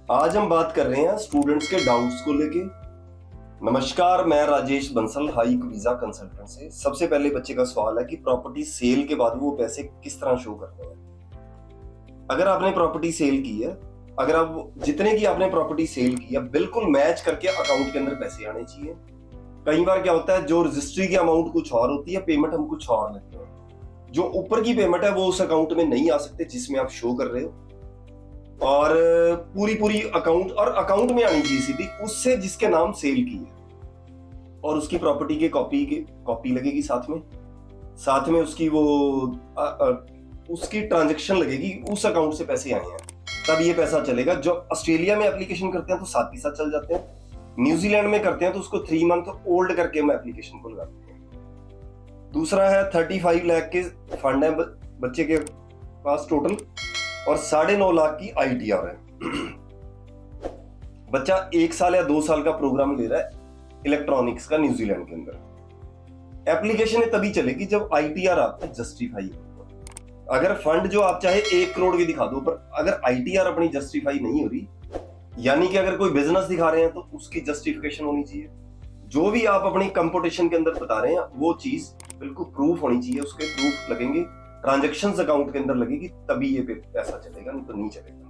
आज हम बात कर रहे हैं स्टूडेंट्स के डाउट्स को लेके। नमस्कार, मैं Rajesh Bansal hike visa consultant से। सबसे पहले बच्चे का सवाल है कि प्रॉपर्टी सेल के बाद वो पैसे किस तरह शो करते हैं। अगर आपने प्रॉपर्टी सेल की है, अगर आप जितने की आपने प्रॉपर्टी सेल की है बिल्कुल मैच करके अकाउंट के अंदर पैसे आने चाहिए। कई बार क्या होता है, जो रजिस्ट्री की अमाउंट कुछ और होती है, पेमेंट हम कुछ और लेते हैं। जो ऊपर की पेमेंट है वो उस अकाउंट में नहीं आ सकते जिसमें आप शो कर रहे हो, और पूरी अकाउंट और अकाउंट में आनी चाहिए सीधी उससे जिसके नाम सेल की है, और उसकी प्रॉपर्टी के कॉपी लगेगी साथ में उसकी वो उसकी ट्रांजैक्शन लगेगी, उस अकाउंट से पैसे आए हैं तब ये पैसा चलेगा। जो ऑस्ट्रेलिया में एप्लीकेशन करते हैं तो साथ ही साथ चल जाते हैं, न्यूजीलैंड में करते हैं तो उसको 3 मंथ ओल्ड करके हम एप्लीकेशन को लगाते हैं। दूसरा है 35 लाख के फंड है बच्चे के पास टोटल, और 9.5 लाख की ITR है। बच्चा 1 साल या 2 साल का प्रोग्राम ले रहा है इलेक्ट्रॉनिक्स का न्यूजीलैंड के अंदर। एप्लीकेशन तभी चलेगी जब ITR आपका जस्टिफाई हो। अगर फंड जो आप चाहे 1 करोड़ की दिखा दो, पर अगर ITR अपनी जस्टिफाई नहीं हो रही, यानी कि अगर कोई बिजनेस दिखा रहे हैं तो उसकी जस्टिफिकेशन होनी चाहिए। जो भी आप अपनी कंपटीशन के अंदर बता रहे हैं वो चीज बिल्कुल प्रूफ होनी चाहिए, उसके प्रूफ लगेंगे, ट्रांजैक्शंस अकाउंट के अंदर लगेगी, तभी ये पैसा चलेगा, नहीं तो नहीं चलेगा।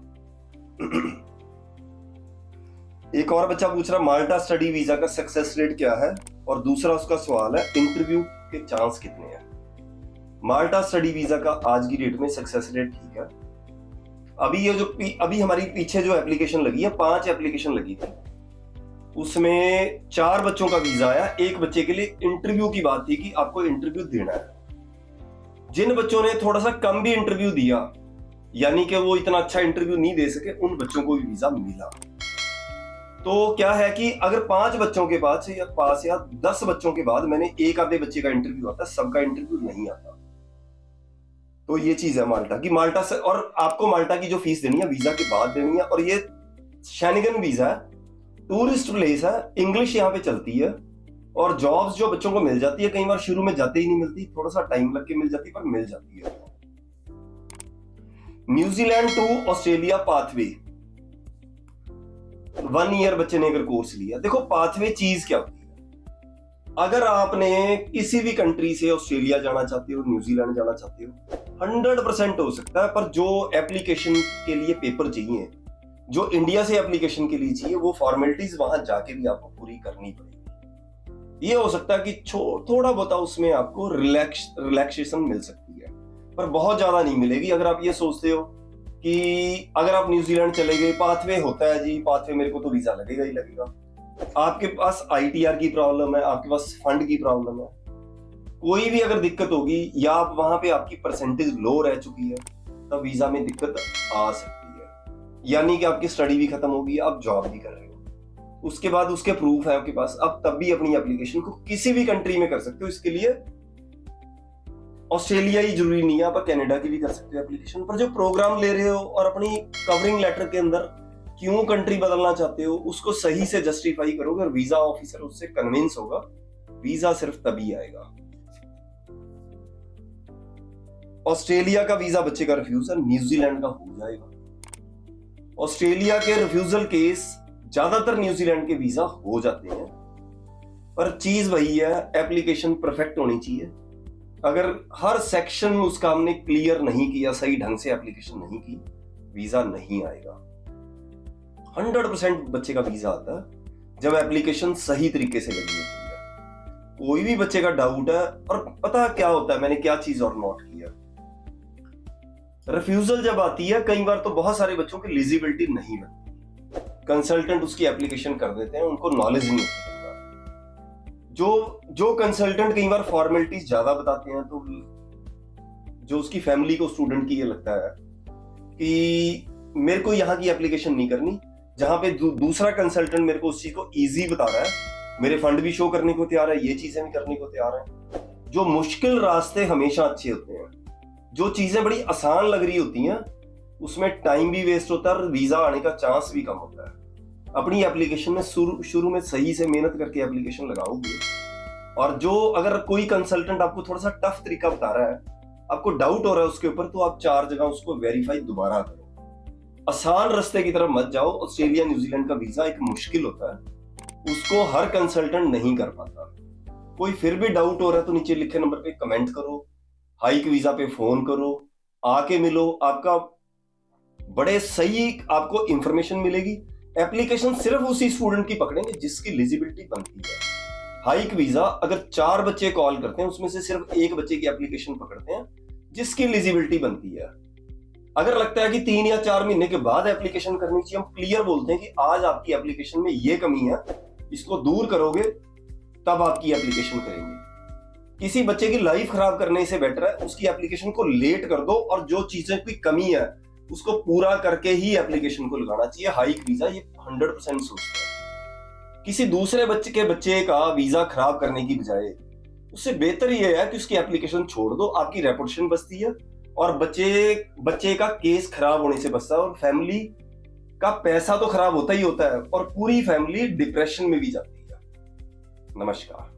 एक और बच्चा पूछ रहा माल्टा स्टडी वीजा का सक्सेस रेट क्या है, और दूसरा उसका सवाल है इंटरव्यू के चांस कितने हैं। माल्टा स्टडी वीजा का आज की डेट में सक्सेस रेट ठीक है। अभी हमारी पीछे जो एप्लीकेशन लगी है, 5 एप्लीकेशन लगी थी, उसमें 4 बच्चों का वीजा आया। एक बच्चे के लिए इंटरव्यू की बात थी कि आपको इंटरव्यू देना है। जिन बच्चों ने थोड़ा सा कम भी इंटरव्यू दिया, यानी कि वो इतना अच्छा इंटरव्यू नहीं दे सके, उन बच्चों को भी वीजा मिला। तो क्या है कि अगर 5 बच्चों के पास या 10 बच्चों के बाद मैंने एक आधे बच्चे का इंटरव्यू आता, सबका इंटरव्यू नहीं आता। तो ये चीज है माल्टा की। माल्टा से, और आपको माल्टा की जो फीस देनी है वीजा के बाद देनी है, और ये शेनिगन वीजा है, टूरिस्ट प्लेस है, इंग्लिश यहाँ पे चलती है, और जॉब्स जो बच्चों को मिल जाती है, कई बार शुरू में जाते ही नहीं मिलती, थोड़ा सा टाइम लग के मिल जाती है, पर मिल जाती है। New Zealand to Australia pathway, 1 year बच्चे ने अगर कोर्स लिया। देखो पाथवे चीज क्या होती है, अगर आपने किसी भी कंट्री से ऑस्ट्रेलिया जाना चाहते हो, न्यूजीलैंड जाना चाहते हो, 100% हो सकता है, पर जो एप्लीकेशन के लिए पेपर चाहिए, जो इंडिया से एप्लीकेशन के लिए चाहिए, वो फॉर्मेलिटीज वहां जाके भी आपको पूरी करनी पड़ेगी। ये हो सकता है कि थोड़ा बहुत उसमें आपको रिलैक्सेशन मिल सकती है, पर बहुत ज्यादा नहीं मिलेगी। अगर आप ये सोचते हो कि अगर आप न्यूजीलैंड चले गए, पाथवे होता है जी, पाथवे मेरे को तो वीजा लगेगा ही लगेगा, आपके पास ITR की प्रॉब्लम है, आपके पास फंड की प्रॉब्लम है, कोई भी अगर दिक्कत होगी, या आप वहां पे आपकी परसेंटेज लो रह चुकी है, तब वीजा में दिक्कत आ सकती है। यानी कि आपकी स्टडी भी खत्म होगी, आप जॉब भी कर रहे हो, उसके बाद उसके प्रूफ है आपके पास, आप तब भी अपनी एप्लीकेशन को किसी भी कंट्री में कर सकते हो। इसके लिए ऑस्ट्रेलिया ही जरूरी नहीं है, आप कनाडा की भी कर सकते हो एप्लीकेशन। पर जो प्रोग्राम ले रहे हो और अपनी कवरिंग लेटर के अंदर क्यों कंट्री बदलना चाहते हो, उसको सही से जस्टिफाई करोगे और वीजा ऑफिसर उससे कन्विंस होगा, वीजा सिर्फ तभी आएगा। ऑस्ट्रेलिया का वीजा बच्चे का रिफ्यूजल न्यूजीलैंड का हो जाएगा। ऑस्ट्रेलिया के रिफ्यूजल केस ज्यादातर न्यूजीलैंड के वीजा हो जाते हैं, पर चीज वही है, एप्लीकेशन परफेक्ट होनी चाहिए। अगर हर सेक्शन उसका हमने क्लियर नहीं किया, सही ढंग से एप्लीकेशन नहीं की, वीजा नहीं आएगा। 100% बच्चे का वीजा आता है जब एप्लीकेशन सही तरीके से लगी होती है। कोई भी बच्चे का डाउट है, और पता क्या होता है, मैंने क्या चीज और नोट किया, रिफ्यूजल जब आती है, कई बार तो बहुत सारे बच्चों की एलिजिबिलिटी नहीं बनती, कंसल्टेंट उसकी एप्लीकेशन कर देते हैं, उनको नॉलेज नहीं होती। जो कंसल्टेंट कई बार फॉर्मेलिटीज ज्यादा बताते हैं, तो जो उसकी फैमिली को, स्टूडेंट की ये लगता है कि मेरे को यहाँ की एप्लीकेशन नहीं करनी, जहां पे दूसरा कंसल्टेंट मेरे को उस चीज को इजी बता रहा है, मेरे फंड भी शो करने को तैयार है, ये चीजें भी करने को तैयार है। जो मुश्किल रास्ते हमेशा अच्छे होते हैं, जो चीजें बड़ी आसान लग रही होती हैं उसमें टाइम भी वेस्ट होता है और वीजा आने का चांस भी कम होता है। अपनी एप्लीकेशन में शुरू में सही से मेहनत करके एप्लीकेशन लगाओगे, और जो अगर कोई कंसल्टेंट आपको थोड़ा सा टफ तरीका बता रहा है, आपको डाउट हो रहा है उसके ऊपर, तो आप 4 जगह उसको वेरीफाई दोबारा करो। आसान रास्ते की तरफ मत जाओ। ऑस्ट्रेलिया न्यूजीलैंड का वीजा एक मुश्किल होता है, उसको हर कंसल्टेंट नहीं कर पाता। कोई फिर भी डाउट हो रहा है तो नीचे लिखे नंबर पे कमेंट करो, हाइक वीजा पे फोन करो, आके मिलो, आपका बड़े सही आपको इंफॉर्मेशन मिलेगी। एप्लीकेशन सिर्फ उसी स्टूडेंट की पकड़ेंगे जिसकी एलिजिबिलिटी बनती है। हाइक वीजा अगर 4 बच्चे कॉल करते हैं उसमें से सिर्फ एक बच्चे की एप्लीकेशन पकड़ते हैं जिसकी एलिजिबिलिटी बनती है। अगर लगता है कि 3 या 4 महीने के बाद एप्लीकेशन करनी चाहिए, हम क्लियर बोलते हैं कि आज आपकी एप्लीकेशन में ये कमी है, इसको दूर करोगे तब आपकी एप्लीकेशन करेंगे। किसी बच्चे की लाइफ खराब करने से बेटर है उसकी एप्लीकेशन को लेट कर दो और जो चीजें की कमी है उसको पूरा करके ही एप्लीकेशन को लगाना चाहिए। हाइक वीजा ये 100% सोचता है। किसी दूसरे बच्चे का वीजा खराब करने की बजाय उससे बेहतर ये है कि उसकी एप्लीकेशन छोड़ दो, आपकी रेपुटेशन बचती है और बच्चे का केस खराब होने से बचता है और फैमिली का पैसा तो खराब होता ही होता है और पूरी फैमिली डिप्रेशन में भी जाती है। नमस्कार।